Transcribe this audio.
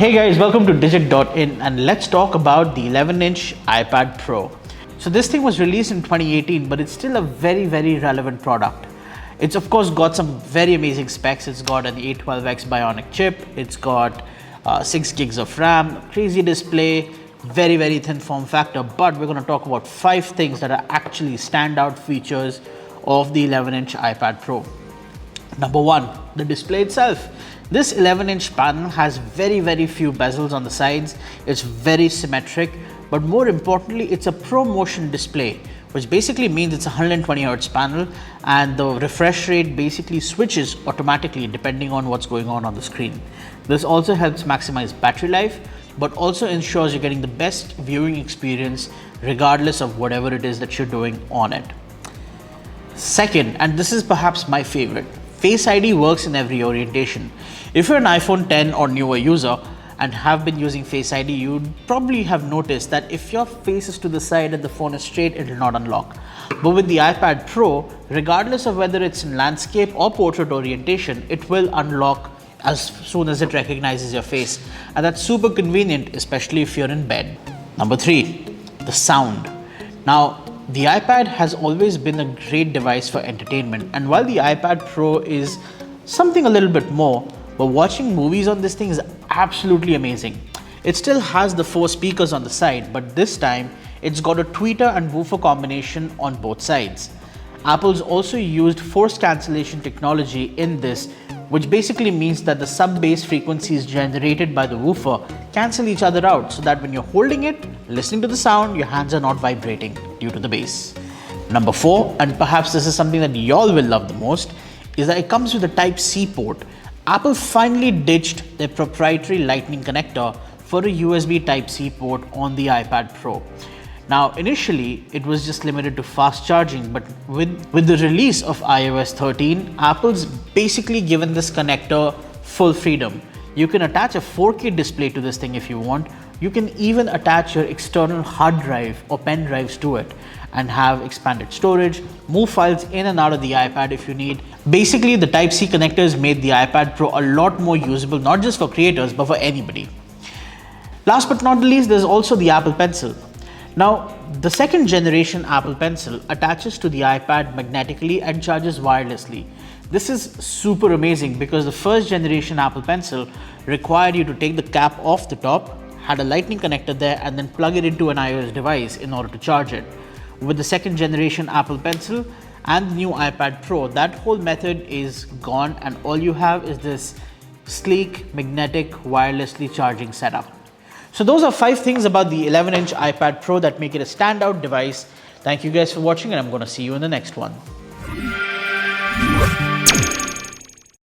Hey guys, welcome to Digit.in and let's talk about the 11-inch iPad Pro. So this thing was released in 2018, but it's still a very relevant product. It's of course got some very amazing specs. It's got an A12X Bionic chip. It's got 6 gigs of RAM, crazy display, very thin form factor. But we're going to talk about 5 things that are actually standout features of the 11-inch iPad Pro. Number 1, the display itself. This 11-inch panel has very few bezels on the sides. It's very symmetric, but more importantly, it's a ProMotion display, which basically means it's a 120Hz panel and the refresh rate basically switches automatically depending on what's going on the screen. This also helps maximize battery life, but also ensures you're getting the best viewing experience regardless of whatever it is that you're doing on it. Second, and this is perhaps my favorite, Face ID works in every orientation. If you're an iPhone 10 or newer user and have been using Face ID, you'd probably have noticed that if your face is to the side and the phone is straight, it will not unlock. But with the iPad Pro, regardless of whether it's in landscape or portrait orientation, it will unlock as soon as it recognizes your face. And that's super convenient, especially if you're in bed. Number 3, the sound. Now, the iPad has always been a great device for entertainment, and while the iPad Pro is something a little bit more, but watching movies on this thing is absolutely amazing. It still has the 4 speakers on the side, but this time it's got a tweeter and woofer combination on both sides. Apple's also used force cancellation technology in this, which basically means that the sub-bass frequencies generated by the woofer cancel each other out, so that when you're holding it, listening to the sound, your hands are not vibrating due to the bass. Number 4, and perhaps this is something that y'all will love the most, is that it comes with a Type-C port. Apple finally ditched their proprietary Lightning connector for a USB Type-C port on the iPad Pro. Now, initially, it was just limited to fast charging, but with the release of iOS 13, Apple's basically given this connector full freedom. You can attach a 4K display to this thing if you want. You can even attach your external hard drive or pen drives to it and have expanded storage, move files in and out of the iPad if you need. Basically, the Type-C connectors made the iPad Pro a lot more usable, not just for creators, but for anybody. Last but not the least, there's also the Apple Pencil. Now, the 2nd generation Apple Pencil attaches to the iPad magnetically and charges wirelessly. This is super amazing because the 1st generation Apple Pencil required you to take the cap off the top, had a Lightning connector there, and then plug it into an iOS device in order to charge it. With the 2nd generation Apple Pencil and the new iPad Pro, that whole method is gone and all you have is this sleek, magnetic, wirelessly charging setup. So those are 5 things about the 11-inch iPad Pro that make it a standout device. Thank you guys for watching, and I'm going to see you in the next one.